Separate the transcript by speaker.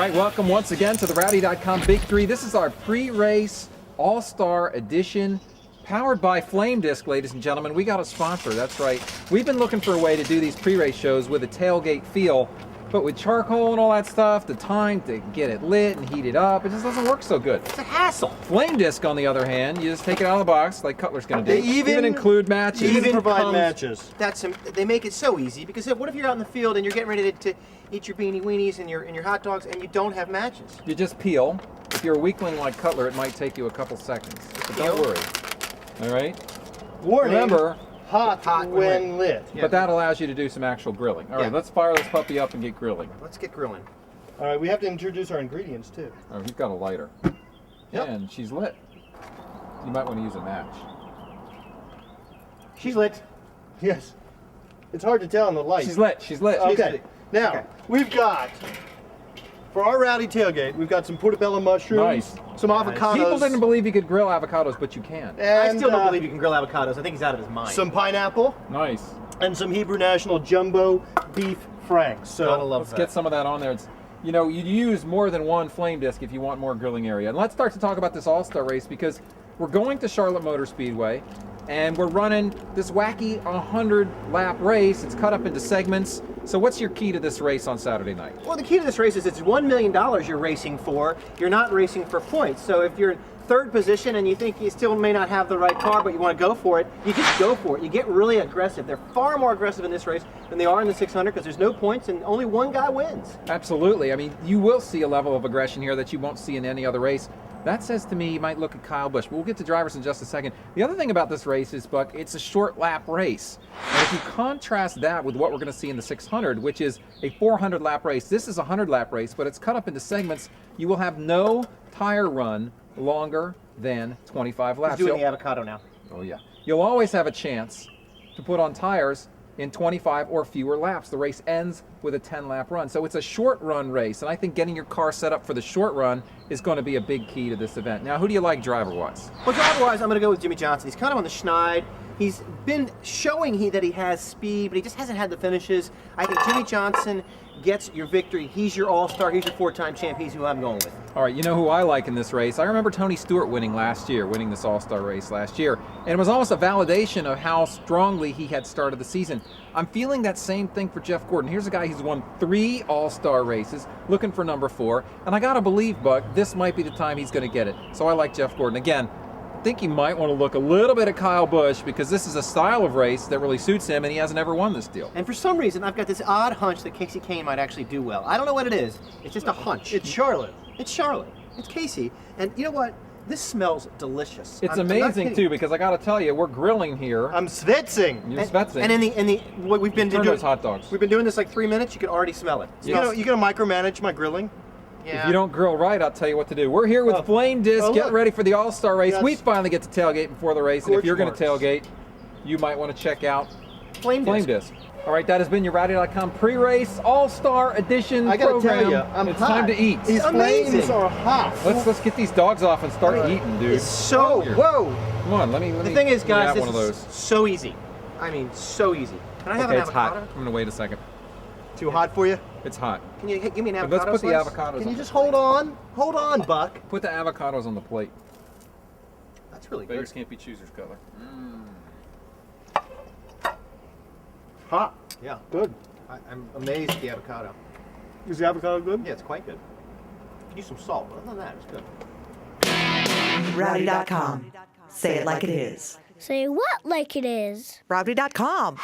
Speaker 1: right, welcome once again to the Rowdy.com Big Three. This is our pre-race All-Star Edition, powered by Flame Disc, ladies and gentlemen. We got a sponsor, that's right. We've been looking for a way to do these pre-race shows with a tailgate feel, but with charcoal and all that stuff, the time to get it lit and heat it up, it just doesn't work so good.
Speaker 2: It's a hassle.
Speaker 1: Flame Disc, on the other hand, you just take it out of the box, like Cutler's going to do.
Speaker 3: They even
Speaker 1: include matches.
Speaker 3: Even provide matches.
Speaker 2: They make it so easy, because what if you're out in the field and you're getting ready to eat your beanie weenies and your hot dogs and you don't have matches?
Speaker 1: You just peel. If you're a weakling like Cutler, it might take you a couple seconds. But don't worry. All right?
Speaker 3: Warning,
Speaker 1: Remember,
Speaker 3: hot when lit.
Speaker 1: but that allows you to do some actual grilling. All right, let's fire this puppy up and get grilling.
Speaker 2: Let's get grilling.
Speaker 3: All right, we have to introduce our ingredients too.
Speaker 1: Oh, you've got a lighter.
Speaker 3: Yep.
Speaker 1: And she's lit. You might want to use a match.
Speaker 2: She's lit.
Speaker 3: Yes. It's hard to tell in the light.
Speaker 1: She's lit. She's lit.
Speaker 3: Okay. Now, we've got, for our rowdy tailgate, we've got some portobello mushrooms, some avocados.
Speaker 1: People didn't believe you could grill avocados, but you can.
Speaker 3: And,
Speaker 2: I still don't believe you can grill avocados. I think he's out of his mind.
Speaker 3: some pineapple,
Speaker 1: Nice.
Speaker 3: and some Hebrew National Jumbo Beef Franks. So
Speaker 2: Gotta love
Speaker 1: Let's
Speaker 2: that.
Speaker 1: get some of that on there. It's, you know, you'd use more than one flame disc if you want more grilling area. And let's start to talk about this All-Star race, because we're going to Charlotte Motor Speedway and we're running this wacky 100-lap race. It's cut up into segments. So what's your key to this race on Saturday night?
Speaker 2: Well, the key to this race is it's $1 million you're racing for. You're not racing for points. So if you're in third position and you think you still may not have the right car, but you want to go for it, you just go for it. You get really aggressive. They're far more aggressive in this race than they are in the 600, because there's no points and only one guy wins.
Speaker 1: Absolutely. I mean, you will see a level of aggression here that you won't see in any other race. That says to me you might look at Kyle Busch, but we'll get to drivers in just a second. The other thing about this race is, Buck, it's a short lap race. And if you contrast that with what we're going to see in the 600, which is a 400 lap race, this is a 100 lap race, but it's cut up into segments. You will have no tire run longer than 25 laps.
Speaker 2: He's doing the avocado now.
Speaker 1: Oh yeah. You'll always have a chance to put on tires in 25 or fewer laps. The race ends with a 10-lap run. So it's a short run race, and I think getting your car set up for the short run is going to be a big key to this event. Now, who do you like driver-wise?
Speaker 2: Well, driver-wise, I'm going to go with Jimmy Johnson. He's kind of on the schneid. He's been showing that he has speed, but he just hasn't had the finishes. I think Jimmy Johnson gets your victory. He's your all-star. He's your four-time champ. He's who I'm going with.
Speaker 1: All right, you know who I like in this race? I remember Tony Stewart winning this All-Star race last year, and it was almost a validation of how strongly he had started the season. I'm feeling that same thing for Jeff Gordon. Here's a guy who's won 3 All-Star races, looking for number 4, and I gotta believe, Buck, this might be the time he's gonna get it. So I like Jeff Gordon. Again, I think he might want to look a little bit at Kyle Busch, because this is a style of race that really suits him, and he hasn't ever won this deal.
Speaker 2: And for some reason, I've got this odd hunch that Casey Kane might actually do well. I don't know what it is. It's just a hunch.
Speaker 3: it's Charlotte.
Speaker 2: It's Charlotte. It's Casey. And you know what? This smells delicious.
Speaker 1: It's
Speaker 2: I'm not
Speaker 1: amazing,
Speaker 2: kidding.
Speaker 1: too, because I gotta tell you, we're grilling here.
Speaker 3: I'm sweating.
Speaker 1: You're sweating.
Speaker 2: And in the what we've been
Speaker 1: Turn
Speaker 2: doing
Speaker 1: those hot dogs.
Speaker 2: We've been doing this like 3 minutes. You can already smell it.
Speaker 3: You gonna micromanage my grilling?
Speaker 2: Yeah.
Speaker 1: If you don't grill right, I'll tell you what to do. We're here with Flame Disc. Get
Speaker 3: look.
Speaker 1: ready for the All-Star race.
Speaker 3: Yes.
Speaker 1: We finally get to tailgate before the race, and if
Speaker 3: Gorge
Speaker 1: you're going to
Speaker 3: marks.
Speaker 1: tailgate, you might want to check out
Speaker 2: Flame
Speaker 1: Flame
Speaker 2: Disc.
Speaker 1: Disc. All right, that has been your Rowdy.com pre-race All-Star Edition
Speaker 3: I gotta
Speaker 1: program.
Speaker 3: tell you, I'm
Speaker 1: it's
Speaker 3: hot.
Speaker 1: time to eat.
Speaker 3: These
Speaker 2: amazing.
Speaker 3: flames are hot.
Speaker 1: Let's get these dogs off and start eating, dude.
Speaker 2: It's so
Speaker 1: Here.
Speaker 2: whoa.
Speaker 1: Come on, let me.
Speaker 2: The thing is,
Speaker 1: let me
Speaker 2: guys,
Speaker 1: have
Speaker 2: this
Speaker 1: one of
Speaker 2: is
Speaker 1: those.
Speaker 2: so easy. I mean, so easy. Can I have
Speaker 1: Okay,
Speaker 2: an
Speaker 1: it's hot.
Speaker 2: avocado?
Speaker 1: I'm gonna wait a second.
Speaker 3: Too hot for you?
Speaker 1: It's hot.
Speaker 2: Can you give me an
Speaker 1: But
Speaker 2: avocado?
Speaker 1: let's put the
Speaker 2: slice?
Speaker 1: avocados.
Speaker 3: Can
Speaker 1: on.
Speaker 3: you just hold on? Hold on, Buck.
Speaker 1: Put the avocados on the plate?
Speaker 2: That's really
Speaker 1: Beggars
Speaker 2: good.
Speaker 1: can't be choosers, Cutler.
Speaker 3: Hot.
Speaker 2: Yeah.
Speaker 3: Good.
Speaker 2: I'm amazed at the avocado.
Speaker 3: Is the avocado good?
Speaker 2: Yeah, it's quite good. Could use some salt, but other than that, it's good.
Speaker 4: Rowdy.com. Say it like it is.
Speaker 5: Say what like it is?
Speaker 4: Rowdy.com.